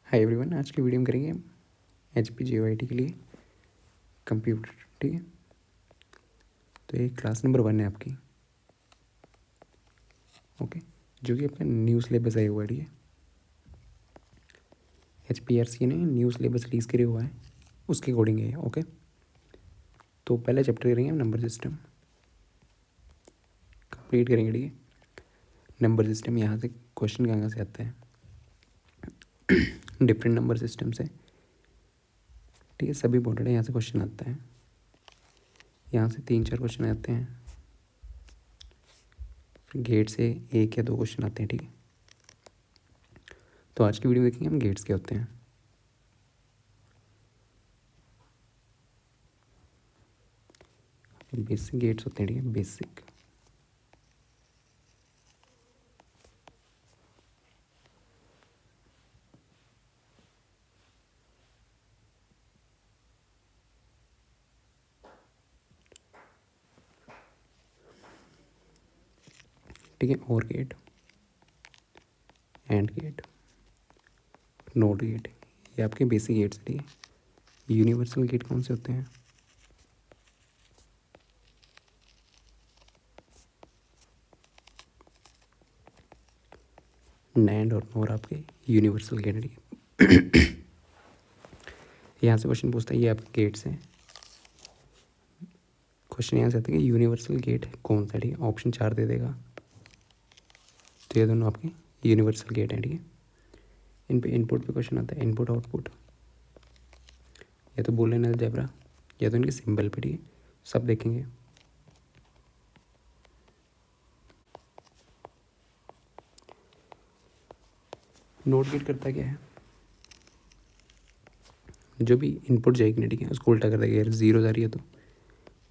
Hi everyone, आज की video में करेंगे एच पी JOIT के लिए कंप्यूटर। ठीक है, तो ये क्लास नंबर 1 है आपकी। ओके, जो कि आपका न्यू सिलेबस आया हुआ है। ठीक है, HPRC ने न्यू सिलेबस रिलीज़ करे हुआ है, उसके अकॉर्डिंग है। ओके, तो पहला चैप्टर करेंगे हम नंबर सिस्टम कंप्लीट करेंगे। ठीक है, नंबर सिस्टम यहाँ से क्वेश्चन कहाँ से आता है, डिफरेंट नंबर सिस्टम से। ठीक है, सभी इंपॉर्टेंट है, यहाँ से क्वेश्चन आता है। यहाँ से 3-4 क्वेश्चन आते हैं, फिर गेट से 1 या 2 क्वेश्चन आते हैं। ठीक है, तो आज की वीडियो में देखेंगे हम गेट्स क्या होते हैं। बेसिक गेट्स होते हैं। ठीक है, बेसिक। ठीक है, or gate, and gate, not gate, ये आपके बेसिक गेट्स। ठीक है, यूनिवर्सल गेट कौन से होते हैं? नैंड और नोर आपके यूनिवर्सल गेट है। ठीक है, यहाँ से क्वेश्चन पूछता है, ये आपके गेट्स हैं। क्वेश्चन यहाँ से आता है कि यूनिवर्सल गेट कौन सा है। ठीक है, ऑप्शन 4 दे देगा, तो ये दोनों आपके यूनिवर्सल गेट हैं। ठीक है, इन पे इनपुट पे क्वेश्चन आता है, इनपुट आउटपुट, या तो बूलियन अलजेब्रा या तो इनके सिंबल पे। ठीक है, सब देखेंगे। नोट गेट करता क्या है, जो भी इनपुट जाएगी ना, ठीक है, उसको उल्टा कर देगा। यार 0 जा रही है तो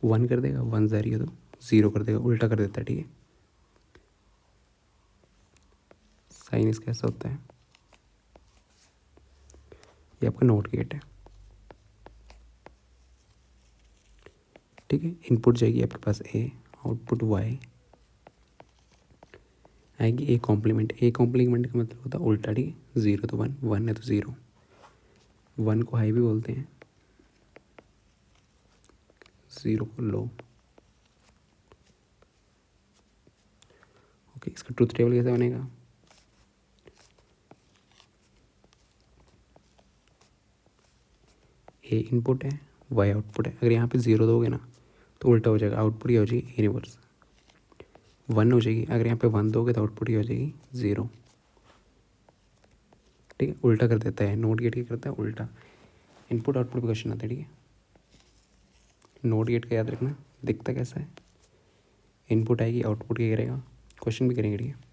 1 कर देगा, 1 जा रही है तो 0 कर देगा, उल्टा कर देता है। ठीक है, साइन इसका ऐसा होता है। ये आपका नोट गेट है। ठीक है, इनपुट जाएगी आपके पास ए, आउटपुट वाई आएगी, ए कॉम्प्लीमेंट। ए कॉम्प्लीमेंट का मतलब होता है उल्टा। ठीक है, 0 तो 1, 1 है तो 0। 1 को हाई भी बोलते हैं, 0 को लो। ओके, इसका ट्रूथ टेबल कैसे बनेगा? ए इनपुट है, वाई आउटपुट है। अगर यहाँ पे 0 दोगे ना तो उल्टा हो जाएगा, आउटपुट क्या हो जाएगी, ए रिवर्स 1 हो जाएगी। अगर यहाँ पे 1 दोगे तो आउटपुट क्या हो जाएगी, 0। ठीक है, उल्टा कर देता है। नोट गेट क्या करता है, उल्टा। इनपुट आउटपुट पे क्वेश्चन आता है। ठीक है, नोट गेट का याद रखना, दिखता कैसा है, इनपुट आएगी, आउटपुट क्या करेगा, क्वेश्चन भी करेंगे। ठीक है,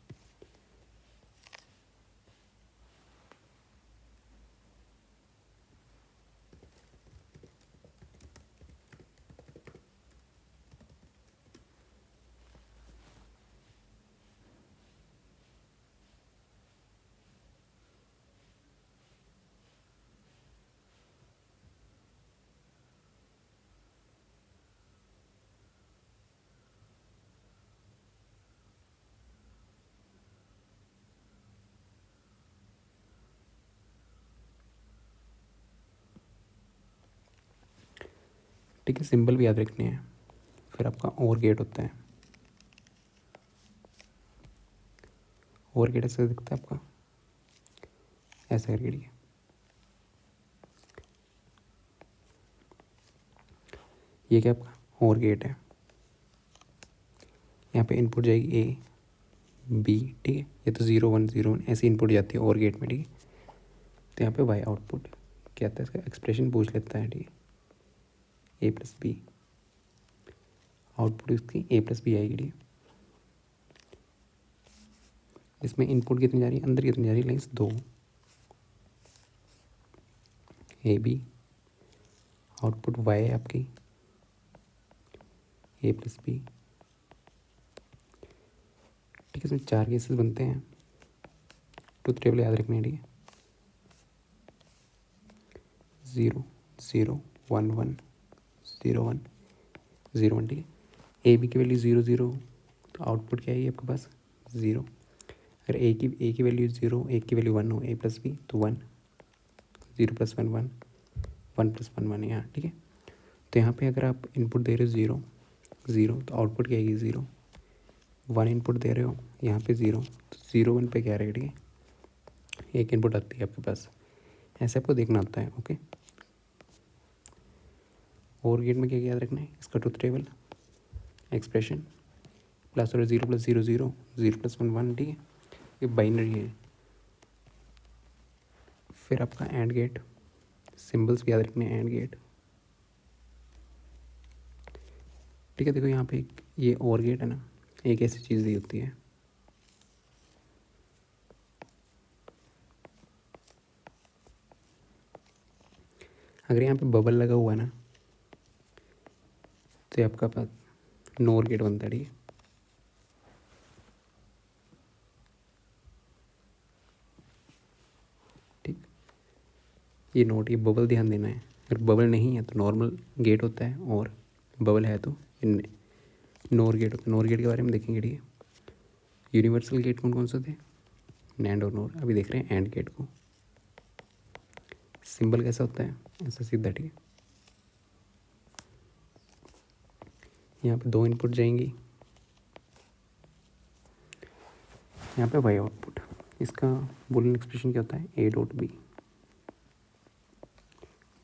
ठीक है, सिंबल भी याद रखने हैं। फिर आपका और गेट होता है। और गेट ऐसे दिखता है आपका, ऐसा करके। ठीक है, ये क्या आपका और गेट है। यहाँ पे इनपुट जाएगी ए बी। ठीक है, ये तो 0 1 0 1 ऐसी इनपुट जाती है और गेट में। ठीक है, तो यहाँ पे वाई आउटपुट क्या आता है, इसका एक्सप्रेशन पूछ लेता है। ठीक है, A+B, आउटपुट इसकी A+B आएगी। ठीक है, इसमें इनपुट कितनी जा रही है, अंदर कितनी जा रही है, लाइन्स 2, AB, आउटपुट वाई है आपकी A+B। ठीक है, इसमें 4 केसेस बनते हैं, ट्रूथ टेबल याद रखना है। ठीक है, 0 0 1 1 0 1 0 1। ठीक है, ए बी की वैल्यू 0 0, तो आउटपुट क्या है आपके पास, 0। अगर ए की वैल्यू 0, ए की वैल्यू 1 हो, A+B तो 1। 0+1 1, 1+1 1 यहाँ, ठीक है। तो यहाँ पे अगर आप इनपुट दे रहे हो 0 0 तो आउटपुट क्या आएगी 0। 1 इनपुट दे रहे हो यहाँ पे 0 तो 0 1 पे क्या रहेगा, ठीक है। एक इनपुट आती है आपके पास, ऐसे आपको देखना होता है, ओके। और गेट में क्या याद रखना है, इसका ट्रुथ टेबल, एक्सप्रेशन, प्लस और 0+0 0, 0+1 1, ठीक है। ये बाइनरी है। फिर आपका एंड गेट, सिंबल्स भी याद रखने हैं, एंड गेट, ठीक है। देखो यहाँ पे ये और गेट है ना, एक ऐसी चीज़ दी होती है, अगर यहाँ पे बबल लगा हुआ है ना तो ये आपका पास नोर गेट बनता है, ठीक है। ठीक, ये नोट, ये बबल ध्यान देना है। अगर बबल नहीं है तो नॉर्मल गेट होता है, और बबल है तो नोर गेट होता है। नोर गेट के बारे में देखेंगे, ठीक है। यूनिवर्सल गेट कौन कौन से थे, नैंड और नोर। अभी देख रहे हैं एंड गेट को। सिंबल कैसा होता है, ऐसा सीधा, ठीक है। यहाँ पे 2 इनपुट जाएंगी, यहाँ पे वाई आउटपुट। इसका बूलियन एक्सप्रेशन क्या होता है, ए डॉट बी,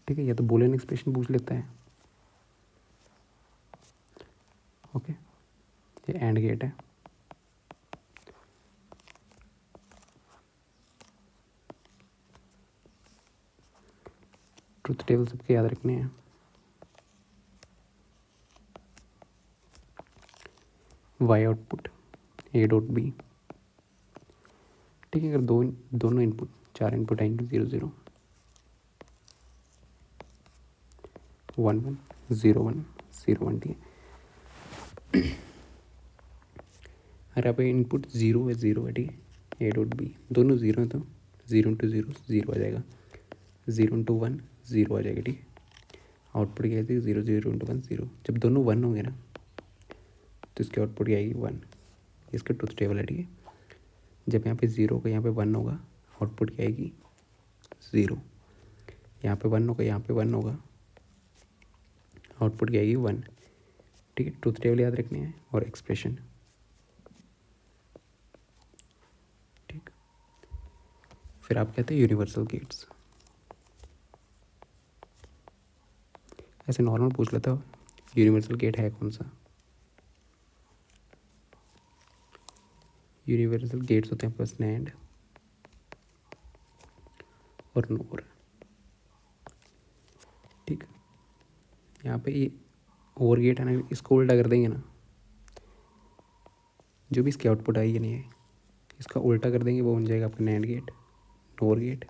ठीक है। या तो बूलियन एक्सप्रेशन पूछ लेता है, ओके। ये एंड गेट है, ट्रुथ टेबल सबके याद रखने हैं। Y output A dot B, ठीक है। अगर दोनों इनपुट 4 इनपुट आएंगे 0 0 1 1 0 1 0 1, ठीक है। अगर आप इनपुट 0 है 0 है, ठीक है। ए डॉट बी दोनों 0 है तो 0 × 0 0 आ जाएगा, 0 × 1 0 आ जाएगा, ठीक है। आउटपुट क्या आएगी 0 0 × 1 0। जब दोनों 1 होंगे ना तो इसकी आउटपुट क्या आएगी 1। इसका ट्रुथ टेबल है, ठीक है। जब यहाँ पे 0 का यहाँ पे 1 होगा, आउटपुट क्या आएगी 0। यहाँ पे 1 होगा, यहाँ पे 1 होगा, आउटपुट क्या आएगी 1, ठीक है। ट्रुथ टेबल याद रखने हैं और एक्सप्रेशन, ठीक। फिर आप कहते हैं यूनिवर्सल गेट्स। ऐसे नॉर्मल पूछ लेता हो यूनिवर्सल गेट है कौन सा। यूनिवर्सल गेट्स होते हैं आपके पास नैंड और नोर, ठीक। यहाँ पे ये और गेट है ना, इसको उल्टा कर देंगे ना, जो भी इसकी आउटपुट आई है नहीं है, इसका उल्टा कर देंगे, वो बन जाएगा आपका नैंड गेट, नोर गेट।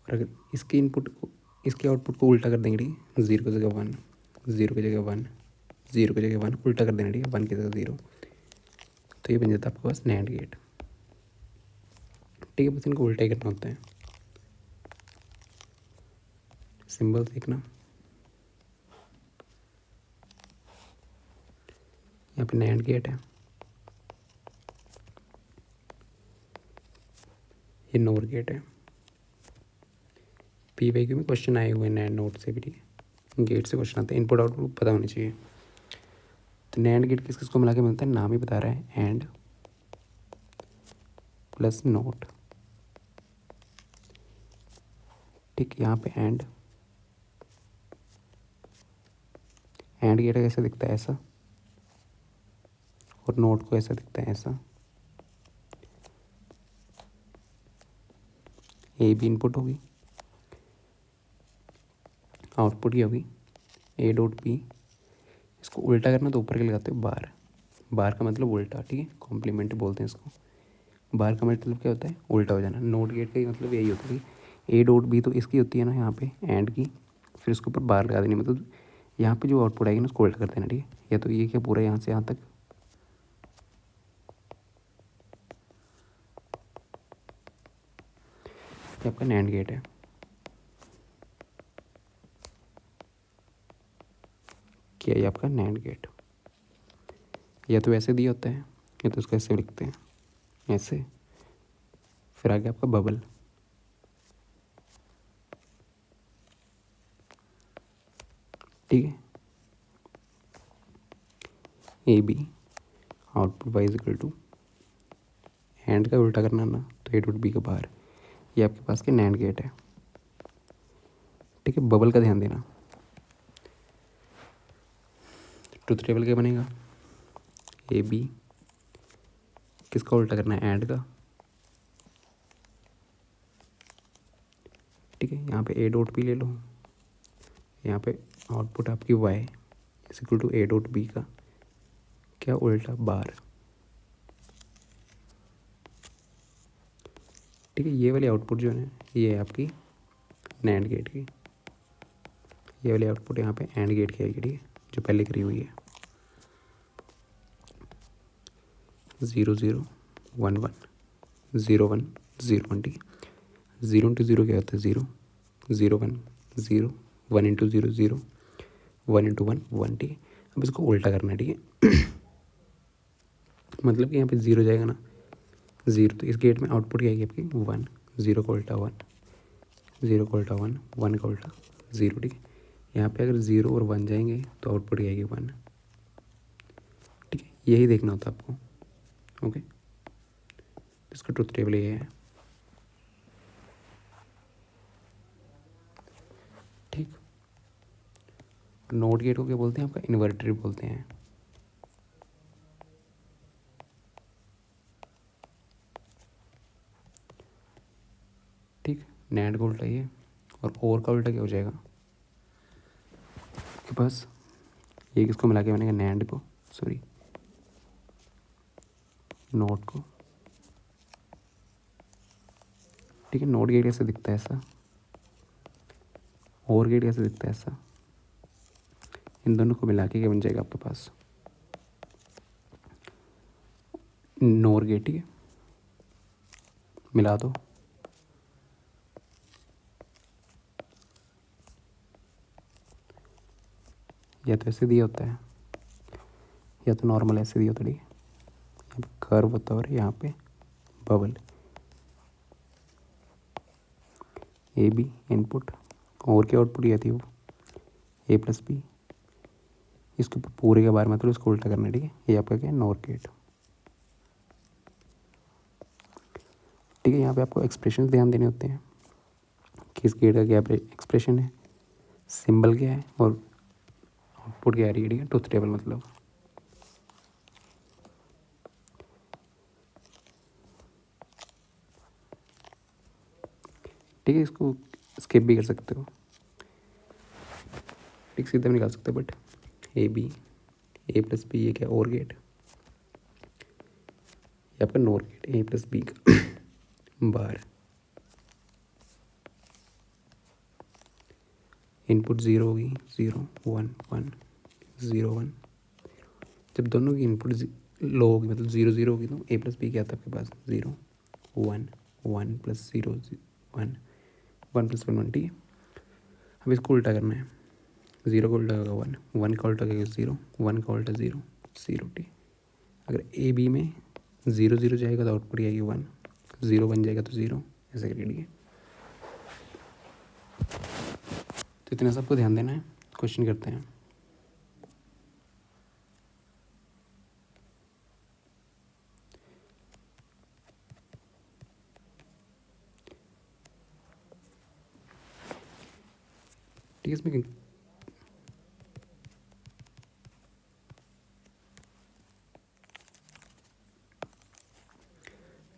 और अगर इसके इनपुट को, इसके आउटपुट को उल्टा कर देंगे, ठीक है। 0 की जगह 1, 0 की जगह 1, 0 की जगह 1, उल्टा कर देना, ठीक है। 1 की जगह 0, तो ये बन जाता है आपके पास नैंड गेट, ठीक है। बस इनको उल्टा ही करना होता है। सिंबल देखना, यहाँ पे नैंड गेट है, ये नोर गेट है। PYQ में क्वेश्चन आए हुए हैं नैंड नोट से भी, ठीक है। गेट से क्वेश्चन आते हैं, इनपुट आउटपुट पता होनी चाहिए। तो नैंड गेट किस किसको मिला के मिलता है, नाम ही बता रहा है, एंड प्लस नोट, ठीक। यहाँ पे एंड गेट कैसे दिखता है, ऐसा, और नोट को ऐसा दिखता है, ऐसा। ए भी इनपुट होगी, आउटपुट ये होगी ए डॉट बी। इसको उल्टा करना तो ऊपर के लगाते हो बार, बार का मतलब उल्टा, ठीक है। कॉम्प्लीमेंट बोलते हैं इसको। बार का मतलब क्या होता है, उल्टा हो जाना। नोट गेट का ही मतलब यही होता है कि ए डॉट बी तो इसकी होती है ना यहाँ पे एंड की, फिर उसके ऊपर बार लगा देनी, मतलब यहाँ पे जो आउटपुट आएगी ना उसको उल्टा कर देना, ठीक है। या तो ये क्या पूरा यहाँ से यहाँ तक, ये आपका नैंड गेट है। क्या ये आपका नैंड गेट, या तो ऐसे दिया होता है या तो उसको ऐसे लिखते हैं, ऐसे। फिर आगे आपका बबल, ठीक है। A B output Y is equal to, and का उल्टा करना ना तो ए डॉट बी का बाहर, ये आपके पास के नैंड गेट है। ठीक है, बबल का ध्यान देना। ट्रुथ टेबल क्या बनेगा, ए बी किसका उल्टा करना है, एंड का। ठीक है, यहाँ पे ए डॉट बी ले लो, यहाँ पे आउटपुट आपकी Y is equal to A dot B का क्या उल्टा बार। ठीक है, ये वाली आउटपुट जो है ये है आपकी नैंड गेट की, ये वाली आउटपुट यहाँ पे एंड गेट की आएगी। ठीक है, जो पहले करी हुई है 0 0 1 1 0 1 0 1। ठीक है, 0 इंटू 0 क्या होता है 0, 0 1 0, 1 इंटू 0 0, 1 इंटू 1 1। ठीक है, अब इसको उल्टा करना है। ठीक है मतलब कि यहाँ पे 0 जाएगा ना 0, तो इस गेट में आउटपुट क्या आएगी आपकी 1, 0 का उल्टा 1, 0 का उल्टा 1, 1 का उल्टा 0। ठीक है, यहाँ पे अगर 0 और 1 जाएंगे तो आउटपुट क्या आएगी 1। ठीक है, यही देखना होता है आपको। ओके, इसका ट्रुथ टेबल ये है। ठीक, नोट गेट को क्या बोलते हैं, आपका इन्वर्टर बोलते हैं। ठीक, नैंड का उल्टा ये, और का उल्टा क्या हो जाएगा आपके पास, ये किसको मिला के बनेगा, नैंड को, सॉरी नोट को। ठीक है, नोट गेट कैसे दिखता है ऐसा, और गेट कैसे दिखता है ऐसा, इन दोनों को मिला के क्या बन जाएगा आपके पास नोर गेट। ठीक है, मिला दो, या तो ऐसे दिया होता है या तो नॉर्मल ऐसे दिया होता है। ठीक है, यहाँ पे कर्व होता है और यहाँ पे बबल। ए बी इनपुट और क्या आउटपुट ये थी वो ए प्लस बी, इसके ऊपर पूरे के बारे में तो इसको उल्टा करना है। ठीक है, ये आपका क्या है नॉर गेट। ठीक है, यहाँ पे आपको एक्सप्रेशन ध्यान देने होते हैं कि इस गेट का क्या एक्सप्रेशन है, सिंबल क्या है और आउटपुट क्या आ रही है। ठीक है, ट्रुथ टेबल मतलब। ठीक है, इसको स्किप भी कर सकते हो, ठीक सीधा भी निकाल सकते हो, but A B A plus B ये क्या और गेट, ये आपका nor gate A plus B का बार। इनपुट 0 होगी 0 1 1 0 1, जब दोनों की इनपुट लो होगी मतलब 0 0 होगी तो ए प्लस बी क्या आता है आपके पास 0 1 1 प्लस 0 1 1 प्लस 1 1। ठीक है, अब इसको उल्टा करना है, 0 का उल्टा होगा 1, 1 का उल्टा होगा 0, 1 का उल्टा 0 0। ठीक, अगर ए बी में 0 0 जाएगा तो आउटपुट आएगी 1, 0 बन जाएगा तो 0, ऐसे करके। ठीक है, तो इतना सबको ध्यान देना है। क्वेश्चन करते हैं। ठीक है, इसमें ठीक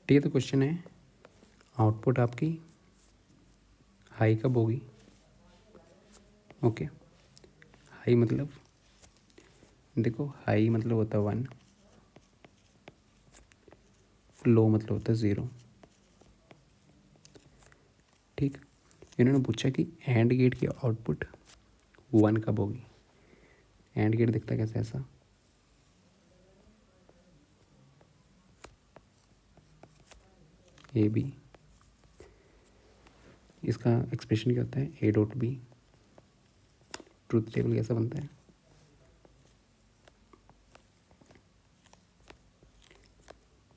है, तो क्वेश्चन है आउटपुट आपकी हाई कब होगी। ओके, हाई मतलब देखो, हाई मतलब होता है 1, लो मतलब होता है 0। ठीक, इन्होंने पूछा कि एंड गेट की आउटपुट 1 कब होगी। एंड गेट दिखता है कैसे, ऐसा ए बी, इसका एक्सप्रेशन क्या होता है A dot B. Truth table कैसा बनता है,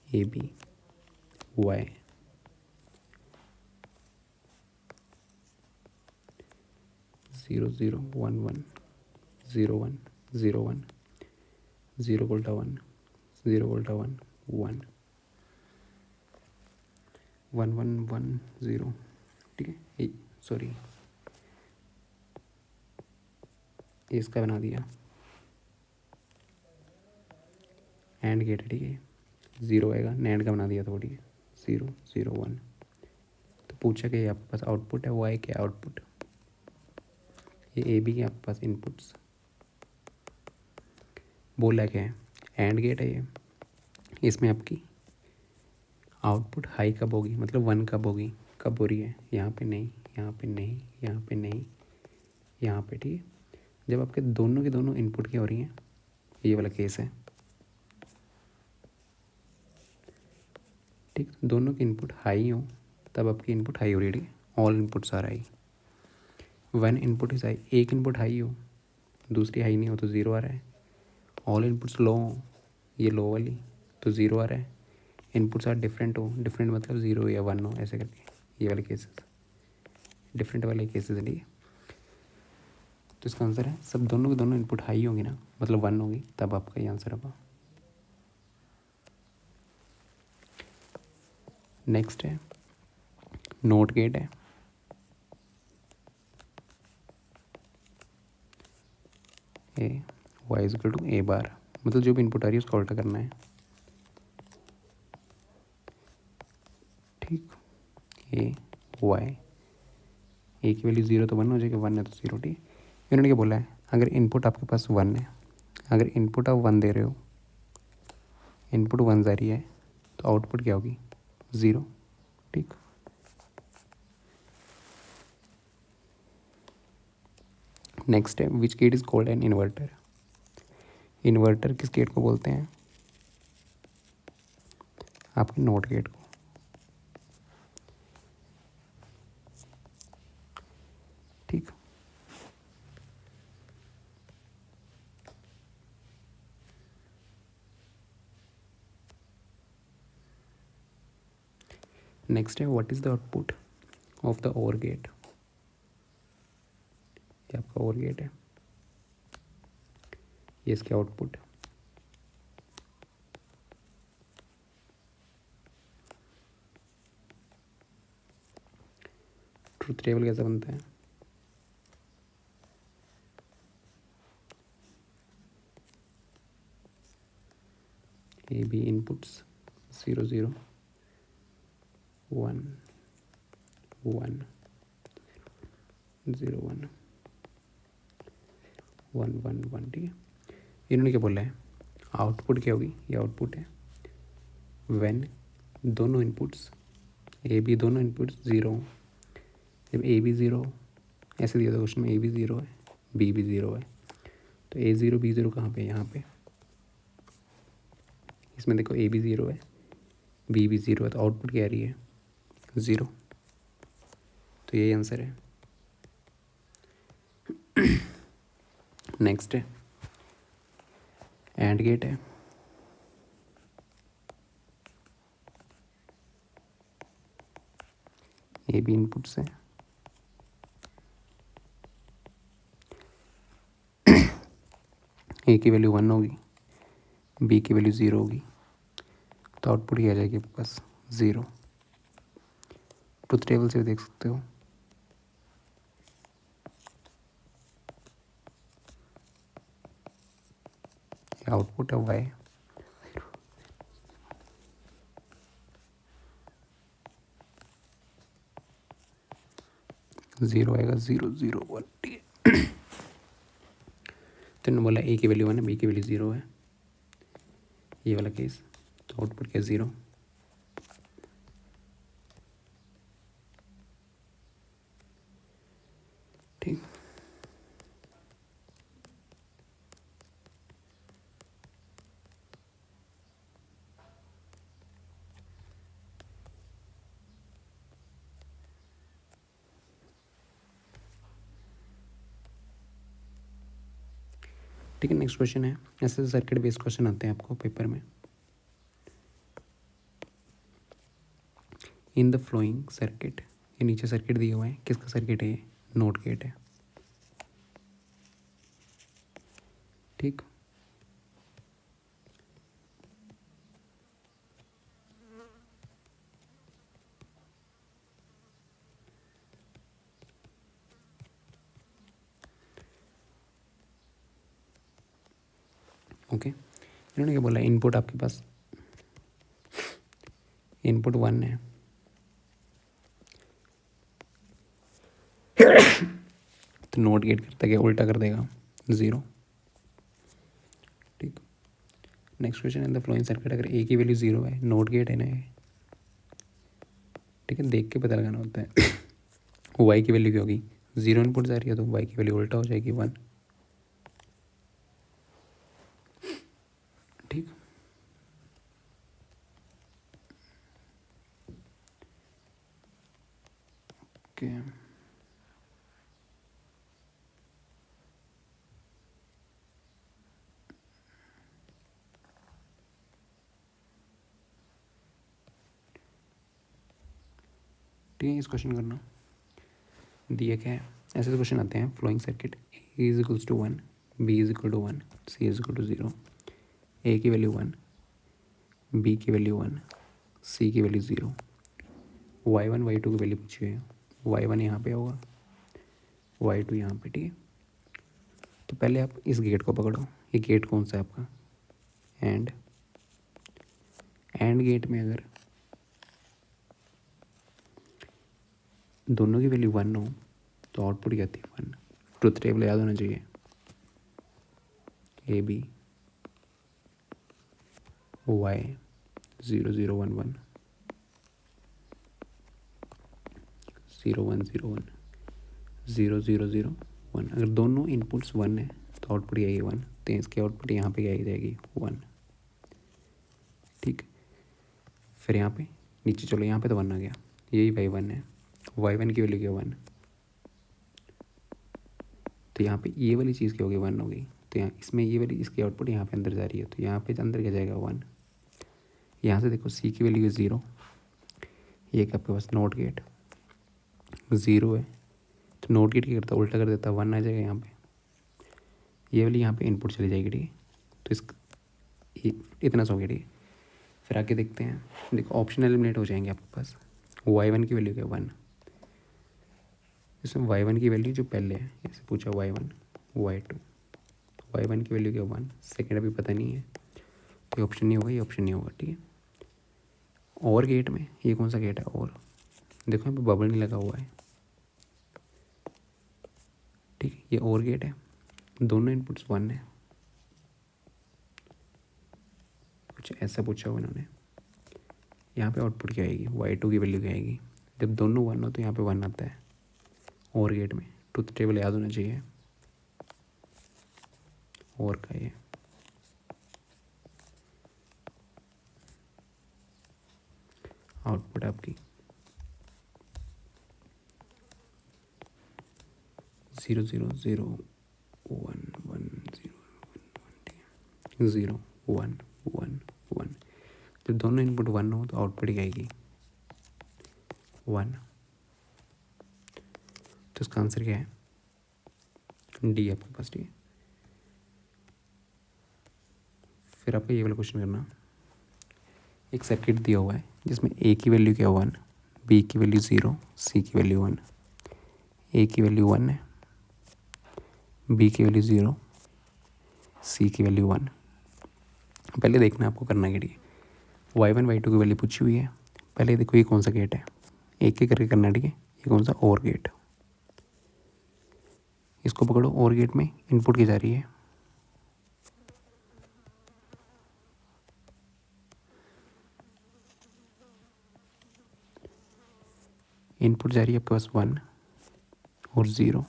ए बी वाई 0 0 1 1 0 1 0 1 0 उल्टा 1 0 उल्टा 1 1 1 1 1 0। ठीक है, सॉरी इसका बना दिया एंड गेट है। ठीक है, 0 आएगा, नैंड का बना दिया तो ठीक है 0 0 1। तो पूछा कि आपके पास आउटपुट है, वो है क्या आउटपुट, ये ए बी के आपके पास इनपुट्स बोला क्या है, एंड गेट है ये। इसमें आपकी आउटपुट हाई कब होगी, मतलब 1 कब होगी, कब हो रही है, यहाँ पे नहीं, यहाँ पे नहीं, यहाँ पे नहीं, यहाँ पे। ठीक है, जब आपके दोनों के दोनों इनपुट की हो रही हैं, ये वाला केस है। ठीक, दोनों के इनपुट हाई हो तब आपकी इनपुट हाई हो रही है। ठीक है, all inputs are high. One input is high, एक इनपुट हाई हो दूसरी हाई नहीं हो तो 0 आ रहा है। ऑल इनपुट्स लो हो, ये लो वाली तो 0 आ रहा है। इनपुट्स आर डिफरेंट हो, डिफरेंट मतलब 0 या 1 हो, ऐसे करके ये वाले केसेस डिफरेंट वाले केसेस है। ठीक है, तो इसका आंसर है सब दोनों के दोनों इनपुट हाई होंगी ना, मतलब 1 होगी, तब आपका ये आंसर होगा। नेक्स्ट है नोट गेट है। ए वाई इज इक्वल टू ए बार, मतलब जो भी इनपुट आ रही है उसका उल्टा करना है। ठीक, ए वाई, ए की वैल्यू 0 तो 1 हो जाएगी, 1 है तो 0। ठीक, इन्होंने क्या बोला है, अगर इनपुट आपके पास 1 है, अगर इनपुट आप 1 दे रहे हो, इनपुट 1 जा रही है तो आउटपुट क्या होगी 0। ठीक, नेक्स्ट है which gate is called an inverter. Inverter किस गेट को बोलते हैं, आपके नोट गेट को। ठीक, नेक्स्ट है what is the output of the or gate. ये आपका ओर गेट है, ये इसके आउटपुट है। ट्रुथ टेबल कैसा बनता है, ए बी इनपुट्स 0 0 1 1 0 1 1 1 1। ठीक है, इन्होंने क्या बोला है, आउटपुट क्या होगी, ये आउटपुट है व्हेन दोनों इनपुट्स ए बी दोनों इनपुट्स 0 हो। जब ए बी 0 ऐसे दिया था क्वेश्चन में, ए बी 0 है बी भी 0 है, तो ए 0 बी 0 कहाँ पे है, यहाँ पे। इसमें देखो ए भी 0 है बी भी 0 है, तो आउटपुट क्या आ रही है 0, तो यही आंसर है। नेक्स्ट है एंड गेट है। ए बी इनपुट्स है, ए की वैल्यू 1 होगी, बी की वैल्यू 0 होगी, तो आउटपुट क्या आ जाएगी आपके पास 0। ट्रुथ टेबल से भी देख सकते हो। आउटपुट है वाई, जीरो आएगा 0 0 1। ठीक है, तो बोला ए की वैल्यू 1 है बी की वैल्यू 0 है, ये वाला केस, तो आउटपुट क्या 0। ठीक, ठीक है, नेक्स्ट क्वेश्चन है, ऐसे सर्किट बेस्ड क्वेश्चन आते हैं आपको पेपर में। इन द फ्लोइंग सर्किट, ये नीचे सर्किट दिए हुए हैं, किसका सर्किट है ये, नोट गेट है। ठीक। ओके, इन्होंने क्या बोला, इनपुट आपके पास इनपुट 1 है, तो नोट गेट करता क्या, उल्टा कर देगा 0। ठीक। Next question, in the flowing circuit अगर ए की वैल्यू 0 है, नोट गेट है ना ये, ठीक है, देख के पता लगाना होता है। वाई की वैल्यू क्या होगी, 0 इनपुट जा रही है तो वाई की वैल्यू उल्टा हो जाएगी 1। ठीक। ओके, ठीक है, इस क्वेश्चन करना दिया क्या है, ऐसे तो क्वेश्चन आते हैं। Flowing circuit, A is equals to 1, B is equal to 1, C is equal to 0। A की वैल्यू 1, बी की वैल्यू 1, सी की वैल्यू 0। y1 y2 की वैल्यू पूछी है, y1 यहाँ पे होगा, y2 यहाँ पे। ठीक है, तो पहले आप इस गेट को पकड़ो। ये गेट कौन सा है आपका, एंड गेट में अगर दोनों की वैल्यू 1 हो तो आउटपुट क्या आती है 1। ट्रुथ टेबल याद होना चाहिए, ए बी वाई 0 0 1 1 0 1 0 1 0 0 0 1। अगर दोनों इनपुट्स 1 है तो आउटपुट आएगी 1, तो इसकी आउटपुट यहाँ पे आई जाएगी 1। ठीक, फिर यहाँ पे नीचे चलो, यहाँ पे तो 1 आ गया, यही y1 है, y1 की वैल्यू क्या 1, तो यहाँ पे ये वाली चीज़ क्या होगी 1 होगी, तो यहाँ इसमें ये वाली इसकी आउटपुट यहाँ पे अंदर जा रही है, तो यहाँ पे अंदर क्या जाएगा 1। यहाँ से देखो सी की वैल्यू है 0, ये क्या आपके पास नोट गेट 0 है, तो नोट गेट क्या करता है, उल्टा कर देता है, 1 आ जाएगा यहाँ पे, ये वाली यहाँ पे इनपुट चली जाएगी। ठीक है, तो इतना सा हो गया। ठीक है, फिर आगे देखते हैं, देखो ऑप्शन एलिमिनेट हो जाएंगे आपके पास। y1 की वैल्यू क्या 1, इसमें y1 की वैल्यू जो पहले है, जैसे पूछा y1 y2, y1 की वैल्यू क्या 1, सेकेंड अभी पता नहीं है, ये ऑप्शन नहीं होगा, ये ऑप्शन नहीं होगा। ठीक है, और गेट में ये कौन सा गेट है, और देखो यहाँ पे बबल नहीं लगा हुआ है। ठीक है, ये और गेट है, दोनों इनपुट्स 1 है, कुछ ऐसा पूछा हुआ इन्होंने। यहाँ पे आउटपुट क्या आएगी, y2 की वैल्यू क्या आएगी, जब दोनों 1 हो तो यहाँ पे 1 आता है, और गेट में ट्रुथ टेबल याद होना चाहिए, और का ये आउटपुट आपकी 0 0 0 1 1 0 0 1 1 1। जब दोनों इनपुट 1 हो तो आउटपुट क्या आएगी 1। तो इसका आंसर क्या है, डी आपके पास। ठीक है, फिर आपको ये वाला क्वेश्चन करना, एक सर्किट दिया हुआ है जिसमें ए की वैल्यू क्या 1, बी की वैल्यू 0, सी की वैल्यू 1। ए की वैल्यू 1 है, बी की वैल्यू 0, सी की वैल्यू 1। पहले देखना आपको करना क्या, ठीक है, y1 y2 की वैल्यू पूछी हुई है। पहले देखो ये कौन सा गेट है, एक एक करके करना। ठीक है, ये कौन सा और गेट, इसको पकड़ो, और गेट में इनपुट की जा रही है, इनपुट जा रही है आपके पास 1 और 0,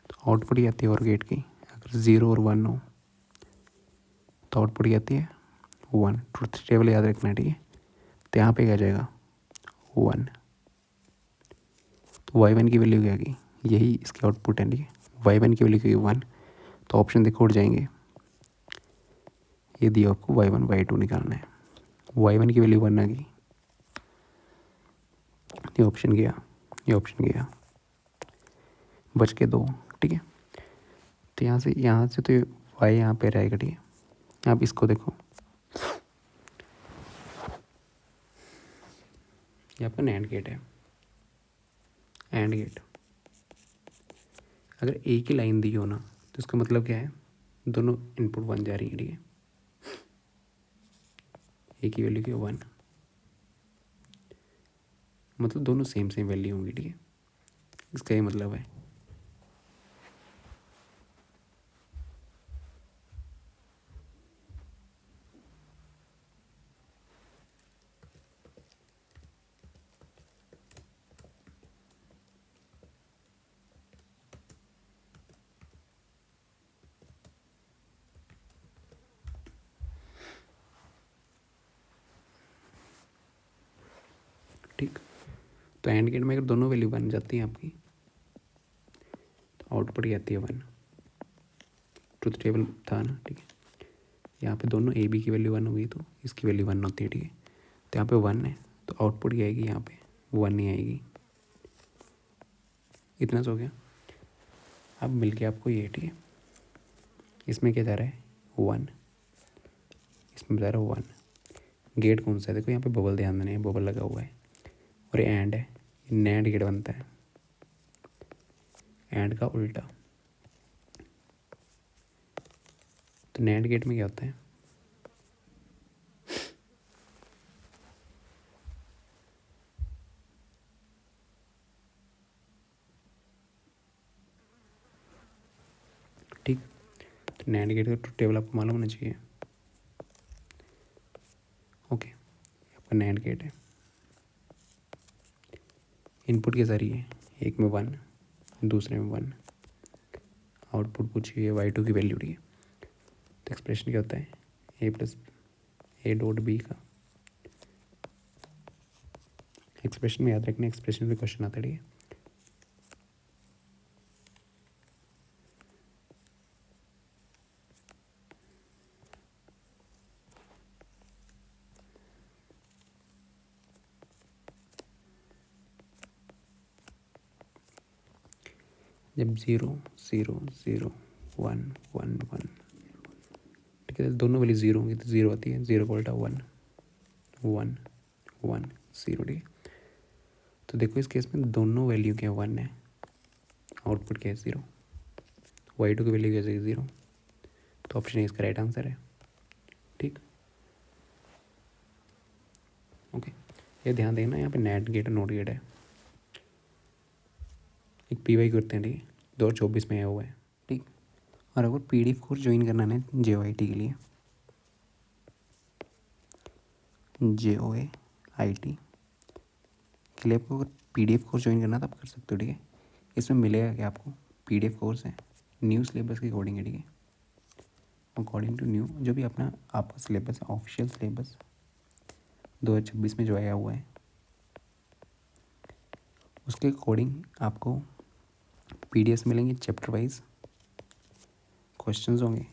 तो आउटपुट ही आती है और गेट की। अगर 0 और 1 हो तो आउटपुट ही आती है 1। ट्रुथ टेबल याद रखना। ठीक है, तो यहाँ पे क्या जाएगा 1, तो y1 की वैल्यू क्या की, यही इसकी आउटपुट है। ठीक है, y1 की वैल्यू क्या 1, तो ऑप्शन देखो उठ जाएंगे, ये दिया आपको y1 y2 निकालना है, y1 की वैल्यू 1 आ गई, ये ऑप्शन गया, ये ऑप्शन गया, बच के 2। ठीक है, तो यहाँ से तो वाई यहाँ पे रहेगा, ठीक है। आप इसको देखो, ये आपका नैंड गेट है, एंड गेट। अगर एक ही लाइन दी हो ना तो इसका मतलब क्या है, दोनों इनपुट 1 जा रही है, ठीक है। एक ही वैल्यू की 1, मतलब दोनों सेम सेम वैल्यू होंगी, ठीक है। इसका ये मतलब है। ठीक, तो एंड गेट में अगर दोनों वैल्यू बन जाती हैं आपकी तो आउटपुट ही आती है 1। ट्रुथ टेबल था ना, ठीक है। यहाँ पे दोनों ए बी की वैल्यू 1 होगी तो इसकी वैल्यू 1 होती है, ठीक है। तो यहाँ पे 1 है तो आउटपुट क्या आएगी, यहाँ पे 1 ही आएगी। इतना सो गया। अब मिल गया आपको ये, ठीक है। इसमें क्या जा रहा है 1, इसमें बता रहा है 1। गेट कौन सा है, देखो यहाँ पे बबल ध्यान देना है, बबल लगा हुआ है और ये एंड है, नैंड गेट बनता है, एंड का उल्टा। तो नैंड गेट में क्या होता है, ठीक। तो नैंड गेट का ट्रुथ टेबल आपको मालूम होना चाहिए। ओके, आपका नैंड गेट है, इनपुट के जरिए एक में 1, दूसरे में 1, आउटपुट पूछिए y2 की वैल्यू, ठीक है। तो एक्सप्रेशन क्या होता है, ए प्लस ए डॉट बी का एक्सप्रेशन में याद रखना, एक्सप्रेशन में क्वेश्चन आता है, ठीक है। जब 0 0 0 1 1 1, ठीक है, दोनों वैल्यू 0 होंगी तो 0 आती है, 0 का उल्टा 1 1 1 0, ठीक है। तो देखो इस केस में दोनों वैल्यू क्या 1 है, आउटपुट क्या है 0, y2 की वैल्यू क्या है 0, तो ऑप्शन ए इसका राइट आंसर है, ठीक। ओके, ये ध्यान देना, यहाँ पे नेट गेट और नोट गेट है, एक पी वाई करते हैं, ठीक है। 2024 में आया हुआ है, ठीक। और अगर PDF कोर्स ज्वाइन करना है JOIT के लिए, JOIT के लिए आपको अगर PDF कोर्स ज्वाइन करना है तो आप कर सकते हो, ठीक है। इसमें मिलेगा क्या आपको, PDF कोर्स है, न्यू सिलेबस के अकॉर्डिंग है, ठीक है। अकॉर्डिंग टू न्यू जो भी अपना आपका सिलेबस है, ऑफिशियल सिलेबस 2026 में जो आया हुआ है उसके अकॉर्डिंग आपको PDFs मिलेंगे, चैप्टर वाइज क्वेश्चंस होंगे,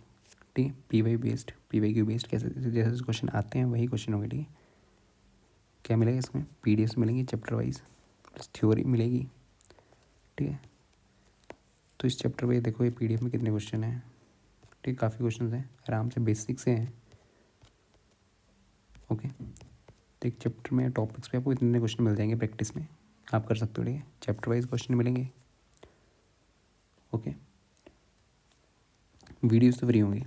ठीक है। PYQ बेस्ड कैसे जैसे क्वेश्चन आते हैं वही क्वेश्चन होंगे, ठीक है। क्या मिलेगा इसमें, PDFs मिलेंगी चैप्टर वाइज, प्लस थ्योरी मिलेगी, ठीक है। तो इस चैप्टर में देखो ये PDF में कितने क्वेश्चन हैं, ठीक, काफ़ी क्वेश्चन हैं, आराम से बेसिक से हैं। ओके, तो एक चैप्टर में टॉपिक्स पे आपको इतने क्वेश्चन मिल जाएंगे, प्रैक्टिस में आप कर सकते हो, ठीक है। चैप्टर वाइज क्वेश्चन मिलेंगे। ओके, वीडियोस तो फ्री होंगी,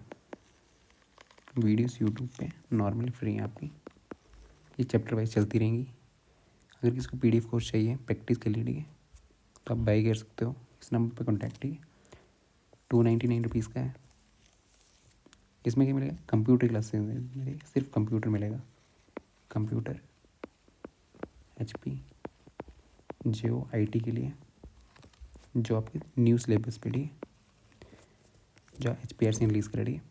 वीडियोस यूट्यूब पे नॉर्मली फ्री हैं आपकी, ये चैप्टर वाइज चलती रहेंगी। अगर किसी को PDF कोर्स चाहिए प्रैक्टिस के लिए, ठीक है, तो आप बाई कर सकते हो, इस नंबर पे कॉन्टैक्ट, ठीक है। 299 रुपीज़ का है। इसमें क्या मिलेगा, कंप्यूटर क्लासेस मिलेगी, सिर्फ कंप्यूटर मिलेगा, कंप्यूटर HP JOIT के लिए जो आपके न्यू सिलेबस पे, ठीक है, जो HPRC ने रिलीज़ करा, ठीक है।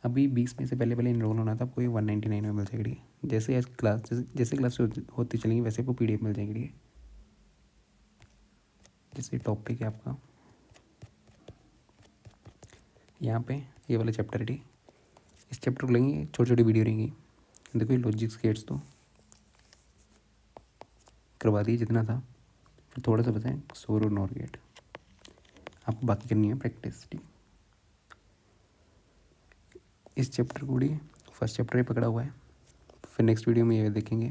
अभी 20 में से पहले इनरोल होना था, आपको ये 199 में मिल जाएगी, ठीक है। जैसे आज क्लास जैसे क्लास होती चलेंगी वैसे आपको PDF मिल जाएगी, ठीक है। जैसे टॉपिक है आपका यहाँ पे ये वाला चैप्टर है, ठीक है। इस चैप्टर को लेंगे, छोटी छोटी वीडियो रहेंगी। देखो ये लॉजिक्स गेट्स तो करवा दिए जितना था, फिर थोड़ा सा बताएं सोर और नॉर गेट, आपको बाकी करनी है प्रैक्टिस, ठीक। इस चैप्टर को भी फर्स्ट चैप्टर ही पकड़ा हुआ है, फिर नेक्स्ट वीडियो में ये देखेंगे।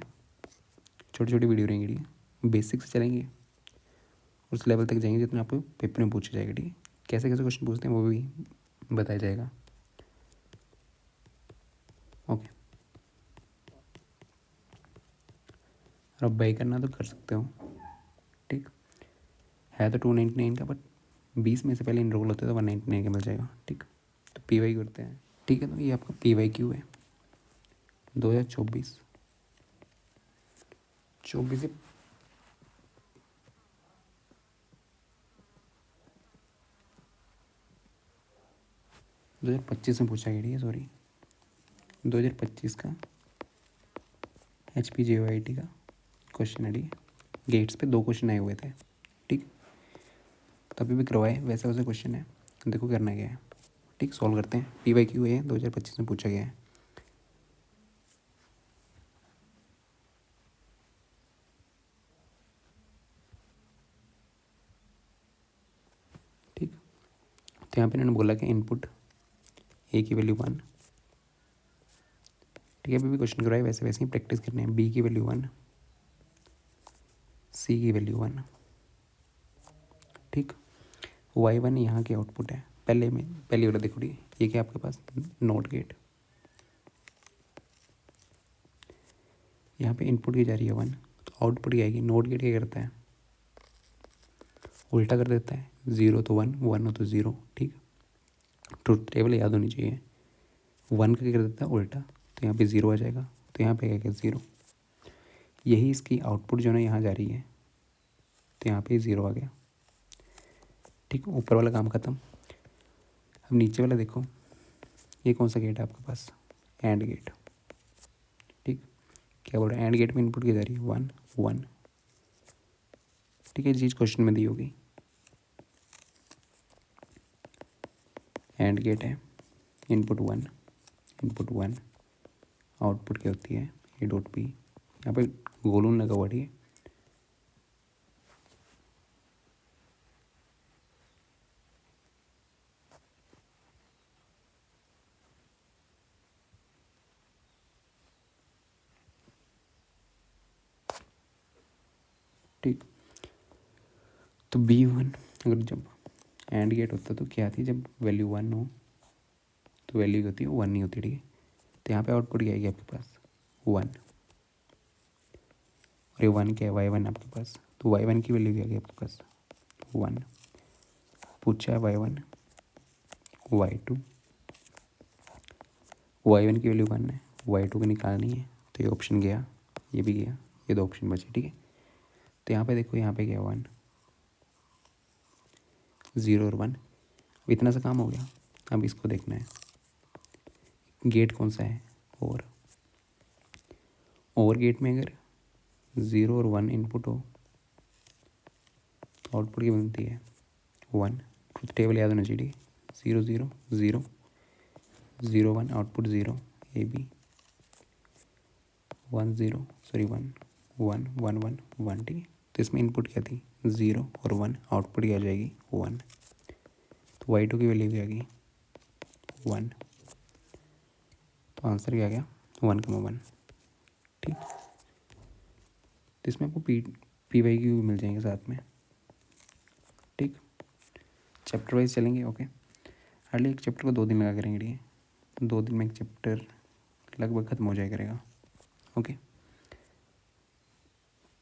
छोटी छोटी वीडियो रहेंगी, ठीक है, बेसिक से चलेंगे, उस लेवल तक जाएंगे जितना आपको पेपर में पूछा जाएगा, ठीक है। कैसे कैसे क्वेश्चन पूछते हैं वो भी बताया जाएगा। ओके, और अब बाई करना तो कर सकते हो, ठीक है। तो 299 का, बट 20 में से पहले इनरोल होते तो 199 का मिल जाएगा, ठीक। तो पी वाई करते हैं, ठीक है। तो ये आपका पी वाई क्यू है 2024 24 से 2025 में पूछा गया, ठीक है, सॉरी 2025 का HPJOIT का क्वेश्चन है, ठीक है। गेट्स पे 2 क्वेश्चन आए हुए थे, ठीक। तभी भी करवाए, वैसे वैसे क्वेश्चन है, देखो करना क्या है, ठीक। सॉल्व करते हैं। पी वाई क्यू है 2025 में पूछा गया है, ठीक। तो यहाँ पे इन्होंने बोला कि इनपुट ए की वैल्यू 1, ठीक है। अभी भी क्वेश्चन करवाए, वैसे वैसे ही प्रैक्टिस करने हैं। बी की वैल्यू 1, सी की वैल्यू 1, ठीक। Y1 यहाँ की आउटपुट है, पहले वाला देखो, ठीक है। ये क्या आपके पास नोट गेट, यहाँ पे इनपुट की जा रही है 1, तो आउटपुट क्या आएगी। नोट गेट क्या करता है, उल्टा कर देता है, 0 तो 1, 1 हो तो 0, ठीक। ट्रुथ टेबल याद होनी चाहिए। 1 का क्या कर देता है उल्टा, तो यहाँ पे 0 आ जाएगा, तो यहाँ पे क्या क्या 0। यही इसकी आउटपुट जो है यहाँ जा रही है, तो यहाँ पे 0 आ गया, ठीक। ऊपर वाला काम खत्म। अब नीचे वाला देखो, ये कौन सा गेट है आपके पास, एंड गेट, ठीक। क्या बोल रहे हैं, एंड गेट में इनपुट की जा रही है 1 1, ठीक है। चीज़ क्वेश्चन में दी होगी, एंड गेट है, इनपुट 1, आउटपुट क्या होती है ए डॉट पी, यहाँ पे गोलून लगा हुआ, ठीक है। ठीक, तो B1 अगर जब एंड गेट होता तो क्या थी, जब वैल्यू 1 हो तो वैल्यू होती है 1 नहीं होती, ठीक है। तो यहाँ पे आउटपुट क्या आएगी आपके पास 1, और ये 1 क्या है Y1 आपके पास, तो Y1 की वैल्यू क्या आएगी आपके पास 1। पूछा है Y1 Y2, Y1 की वैल्यू 1 है, Y2 की निकालनी है, तो ये ऑप्शन गया, ये भी गया, ये 2 ऑप्शन बचे, ठीक है। तो यहाँ पे देखो, यहाँ पे क्या 1 0 और 1, इतना सा काम हो गया। अब इसको देखना है, गेट कौन सा है और गेट में अगर 0 और 1 इनपुट हो तो आउटपुट की बनती है 1। ट्रुथ टेबल याद होना चाहिए, 0 0 0 0 1, आउटपुट 0, ए बी 1 0 सॉरी 1 1 1 1 1, ठीक है। तो इसमें इनपुट क्या थी 0 और 1, आउटपुट क्या आ जाएगी 1। तो Y2 की वैल्यू क्या आ गई 1, तो आंसर क्या आ गया 1,1, ठीक। तो इसमें आपको पी वाई क्यू मिल जाएंगे साथ में, ठीक। चैप्टर वाइज चलेंगे, ओके। हार्डली एक चैप्टर को 2 दिन लगा करेंगे, ठीक है। 2 दिन में एक चैप्टर लगभग खत्म हो जाया करेगा, ओके।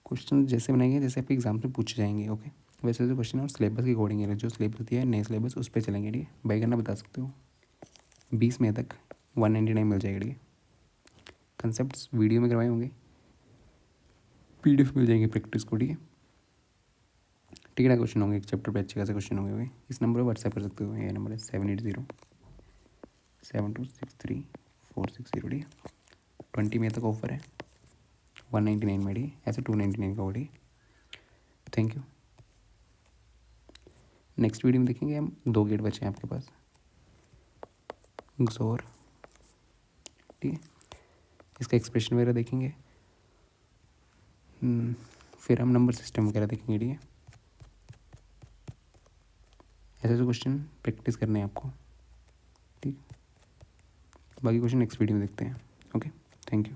क्वेश्चन जैसे बनाएंगे जैसे आपके एग्जाम में पूछे जाएंगे, ओके। वैसे जो क्वेश्चन है और सिलेबस के अकॉर्डिंग है, जो सिलेबस दिया है नए सिलेबस उस पर चलेंगे, ठीक है। बाई करना बता सकते हो, 20 मई तक 199 मिल जाएगा, ठीक है। कंसेप्ट वीडियो में करवाए होंगे, PDF मिल जाएंगे प्रैक्टिस को, ठीक है। टिकट क्वेश्चन होंगे, एक चैप्टर पे अच्छे खासे क्वेश्चन होंगे, ओके। इस नंबर पर व्हाट्सएप कर सकते हो, ये नंबर है 780-7263-460, ठीक है। 20 मई तक ऑफर है, 199 में, ठीक है। ऐसे 299 का, ठीक है। Thank you. नेक्स्ट वीडियो में देखेंगे हम 2 गेट बचे हैं आपके पास, XOR, ठीक है। इसका एक्सप्रेशन वगैरह देखेंगे, फिर हम नंबर सिस्टम वगैरह देखेंगे, ठीक है। ऐसे क्वेश्चन प्रैक्टिस करने हैं आपको, ठीक। बाकी क्वेश्चन नेक्स्ट वीडियो में देखते हैं। Okay, thank you.